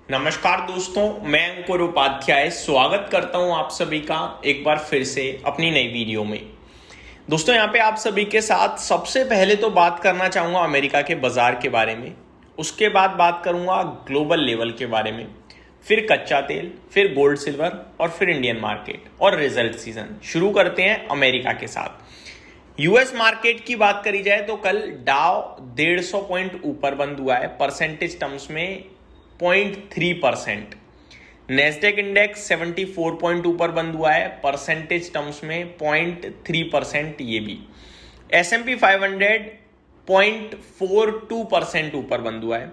नमस्कार दोस्तों, मैं अंकुर उपाध्याय स्वागत करता हूं आप सभी का एक बार फिर से अपनी नई वीडियो में। दोस्तों, यहां पे आप सभी के साथ सबसे पहले तो बात करना चाहूंगा अमेरिका के बाजार के बारे में, उसके बाद बात करूंगा ग्लोबल लेवल के बारे में, फिर कच्चा तेल, फिर गोल्ड सिल्वर और फिर इंडियन मार्केट और रिजल्ट सीजन। शुरू करते हैं अमेरिका के साथ। यूएस मार्केट की बात करी जाए तो कल डाउ 150 पॉइंट ऊपर बंद हुआ है, परसेंटेज टर्म्स में 0.3%। नेस्डेक इंडेक्स 74 पॉइंट ऊपर बंद हुआ है, परसेंटेज टर्म्स में 0.3%। ये भी S&P 500 0.42% ऊपर बंद हुआ है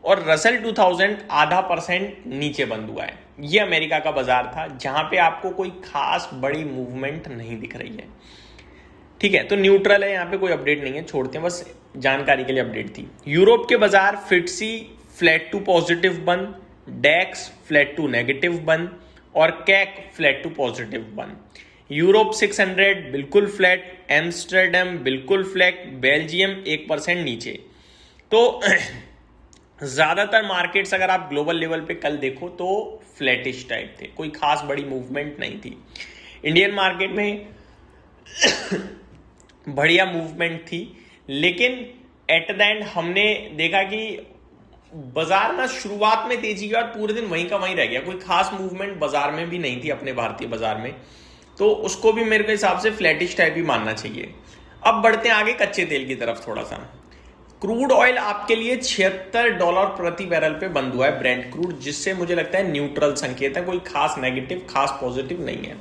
और रसल 2000 0.5% नीचे बंद हुआ है। ये अमेरिका का बाजार था जहां पे आपको कोई खास बड़ी मूवमेंट नहीं दिख रही है। ठीक है, तो न्यूट्रल है, यहाँ पे कोई अपडेट नहीं है, छोड़ते हैं, बस जानकारी के लिए अपडेट थी। यूरोप के बाजार फिट्सी फ्लैट टू पॉजिटिव बंद, डेक्स फ्लैट टू नेगेटिव बंद और कैक फ्लैट टू पॉजिटिव बंद। यूरोप 600 बिल्कुल फ्लैट, एम्स्टर्डम बिल्कुल फ्लैट, बेल्जियम 1% नीचे। तो ज्यादातर मार्केट्स अगर आप ग्लोबल लेवल पे कल देखो तो फ्लैटिश टाइप थे, कोई खास बड़ी मूवमेंट नहीं थी। इंडियन मार्केट में बढ़िया मूवमेंट थी, लेकिन एट द एंड हमने देखा कि बाजार ना शुरुआत में तेजी की और पूरे दिन वहीं का वहीं रह गया। कोई खास मूवमेंट बाजार में भी नहीं थी, अपने भारतीय बाजार में, तो उसको भी मेरे हिसाब से फ्लैटिश टाइप ही मानना चाहिए। अब बढ़ते हैं आगे कच्चे तेल की तरफ थोड़ा सा। क्रूड ऑयल आपके लिए $76 प्रति बैरल पे बंद हुआ है, ब्रेंट क्रूड, जिससे मुझे लगता है न्यूट्रल संकेत है, कोई खास नेगेटिव खास पॉजिटिव नहीं है।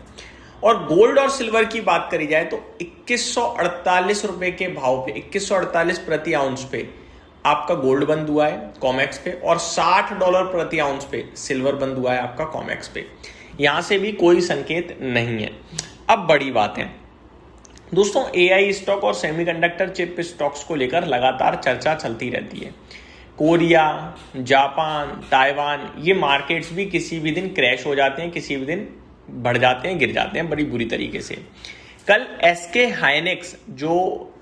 और गोल्ड और सिल्वर की बात करी जाए तो 2148 रुपए के भाव पे, 2148 प्रति आउंस पे आपका गोल्ड बंद हुआ है कॉमेक्स पे, और $60 प्रति आउंस पे सिल्वर बंद हुआ है आपका कॉमेक्स पे। यहां से भी कोई संकेत नहीं है। अब बड़ी बात है दोस्तों, एआई स्टॉक और सेमीकंडक्टर चिप स्टॉक्स को लेकर लगातार चर्चा चलती रहती है। कोरिया, जापान, ताइवान, ये मार्केट्स भी किसी भी दिन क्रैश हो जाते हैं, किसी भी दिन बढ़ जाते हैं, गिर जाते हैं बड़ी बुरी तरीके से। कल एसके हाइनेक्स, जो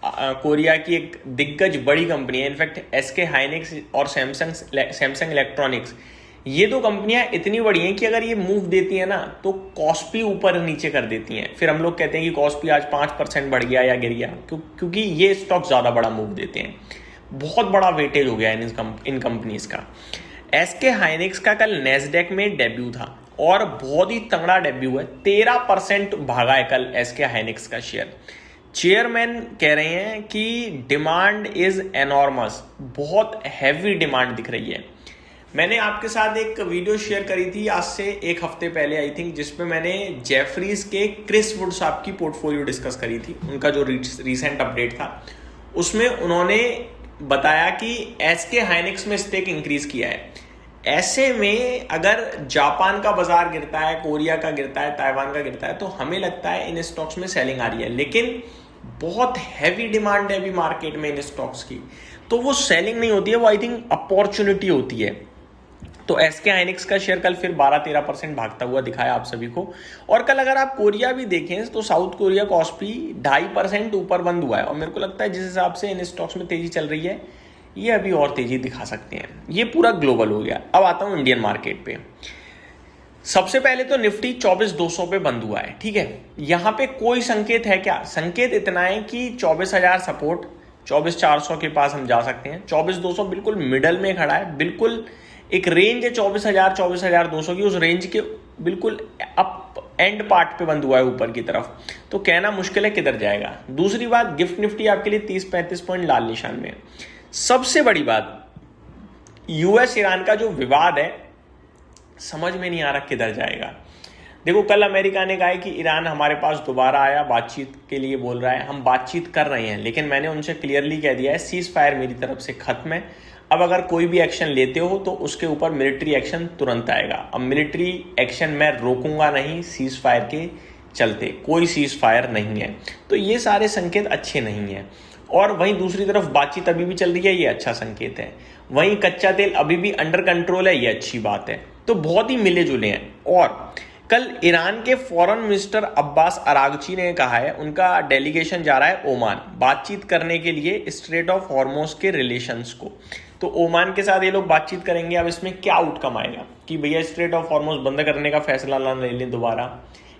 कोरिया की एक दिग्गज बड़ी कंपनी है, इनफैक्ट एसके हाइनेक्स और सैमसंग इलेक्ट्रॉनिक्स, ये दो कंपनियां इतनी बड़ी हैं कि अगर ये मूव देती है ना तो कॉस्पी ऊपर नीचे कर देती हैं। फिर हम लोग कहते हैं कि कॉस्पी आज 5% बढ़ गया या गिर गया, क्योंकि ये स्टॉक ज्यादा बड़ा मूव देते हैं। बहुत बड़ा वेटेज हो गया है इन कंपनीज का। एसके हाइनेक्स का कल नेस्डेक में डेब्यू था और बहुत ही तगड़ा डेब्यू है, 13% भागा है कल एसके हाइनेक्स का शेयर। चेयरमैन कह रहे हैं कि डिमांड इज एनॉर्मस, बहुत हैवी डिमांड दिख रही है। मैंने आपके साथ एक वीडियो शेयर करी थी आज से एक हफ्ते पहले आई थिंक, जिसमें मैंने जेफरीज के क्रिस वुड साहब की पोर्टफोलियो डिस्कस करी थी, उनका जो रिसेंट अपडेट था उसमें उन्होंने बताया कि एसके हाइनेक्स में स्टेक इंक्रीज किया है। ऐसे में अगर जापान का बाजार गिरता है, कोरिया का गिरता है, ताइवान का गिरता है, तो हमें लगता है इन स्टॉक्स में सेलिंग आ रही है, लेकिन बहुत हैवी डिमांड है अभी मार्केट में इन स्टॉक्स की, तो वो सेलिंग नहीं होती है, वो आई थिंक अपॉर्चुनिटी होती है। तो एसके हाइनेक्स का शेयर कल फिर 12-13% भागता हुआ दिखाया आप सभी को। और कल अगर आप कोरिया भी देखें तो साउथ कोरिया कॉस्पी 2.5% ऊपर बंद हुआ है, और मेरे को लगता है जिस हिसाब से इन स्टॉक्स में तेजी चल रही है ये अभी और तेजी दिखा सकते हैं। ये पूरा ग्लोबल हो गया। अब आता हूं इंडियन मार्केट पे। सबसे पहले तो निफ्टी 24,200 पे बंद हुआ है, ठीक है। यहां पे कोई संकेत है क्या? संकेत इतना है कि 24,000 सपोर्ट, 24,400 के पास हम जा सकते हैं। 24,200 बिल्कुल मिडल में खड़ा है, बिल्कुल एक रेंज है 24,000 24,200 की, उस रेंज के बिल्कुल अप एंड पार्ट पे बंद हुआ है ऊपर की तरफ, तो कहना मुश्किल है किधर जाएगा। दूसरी बात, गिफ्ट निफ्टी आपके लिए 30-35 पॉइंट लाल निशान में। सबसे बड़ी बात, यूएस ईरान का जो विवाद है समझ में नहीं आ रहा किधर जाएगा। देखो, कल अमेरिका ने कहा है कि ईरान हमारे पास दोबारा आया, बातचीत के लिए बोल रहा है, हम बातचीत कर रहे हैं, लेकिन मैंने उनसे क्लियरली कह दिया है सीज फायर मेरी तरफ से खत्म है। अब अगर कोई भी एक्शन लेते हो तो उसके ऊपर मिलिट्री एक्शन तुरंत आएगा। अब मिलिट्री एक्शन मैं रोकूंगा नहीं, सीज फायर के चलते कोई सीज फायर नहीं है, तो ये सारे संकेत अच्छे नहीं है। और वहीं दूसरी तरफ बातचीत अभी भी चल रही है, ये अच्छा संकेत है। वहीं कच्चा तेल अभी भी अंडर कंट्रोल है, ये अच्छी बात है। तो बहुत ही मिले जुले हैं। और कल ईरान के फॉरेन मिनिस्टर अब्बास अरागची ने कहा है, उनका डेलीगेशन जा रहा है ओमान बातचीत करने के लिए स्ट्रेट ऑफ हॉर्मोज के रिलेशंस को। तो ओमान के साथ ये लोग बातचीत करेंगे। अब इसमें क्या आउटकम आएगा कि भैया स्ट्रेट ऑफ हॉर्मुज बंद करने का फैसला ना ले लें दोबारा,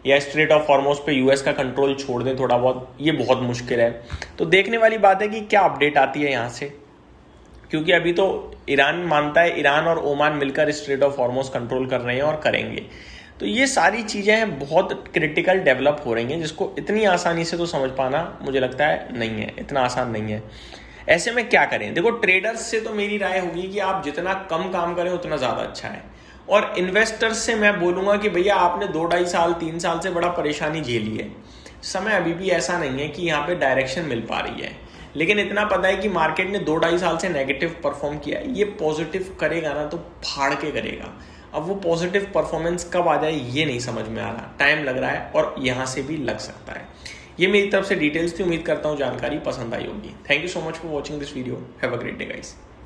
या स्ट्रेट ऑफ हॉर्मुज पे यूएस का कंट्रोल छोड़ दें थोड़ा बहुत, ये बहुत मुश्किल है। तो देखने वाली बात है कि क्या अपडेट आती है यहाँ से, क्योंकि अभी तो ईरान मानता है ईरान और ओमान मिलकर स्ट्रेट ऑफ हॉर्मुज कंट्रोल कर रहे हैं और करेंगे। तो ये सारी चीज़ें हैं बहुत क्रिटिकल डेवलप हो रही हैं, जिसको इतनी आसानी से तो समझ पाना मुझे लगता है नहीं है, इतना आसान नहीं है। ऐसे में क्या करें? देखो, ट्रेडर्स से तो मेरी राय होगी कि आप जितना कम काम करें उतना ज़्यादा अच्छा है। और इन्वेस्टर्स से मैं बोलूँगा कि भैया आपने 2-2.5 साल 3 साल से बड़ा परेशानी झेली है, समय अभी भी ऐसा नहीं है कि यहाँ पे डायरेक्शन मिल पा रही है। लेकिन इतना पता है कि मार्केट ने 2-2.5 साल से नेगेटिव परफॉर्म किया है, ये पॉजिटिव करेगा ना तो फाड़ के करेगा। अब वो पॉजिटिव परफॉर्मेंस कब आ जाए ये नहीं समझ में आ रहा, टाइम लग रहा है और यहाँ से भी लग सकता है। ये मेरी तरफ से डिटेल्स थी, उम्मीद करता हूँ जानकारी पसंद आई होगी। Thank you so much for watching this video. Have a great day guys.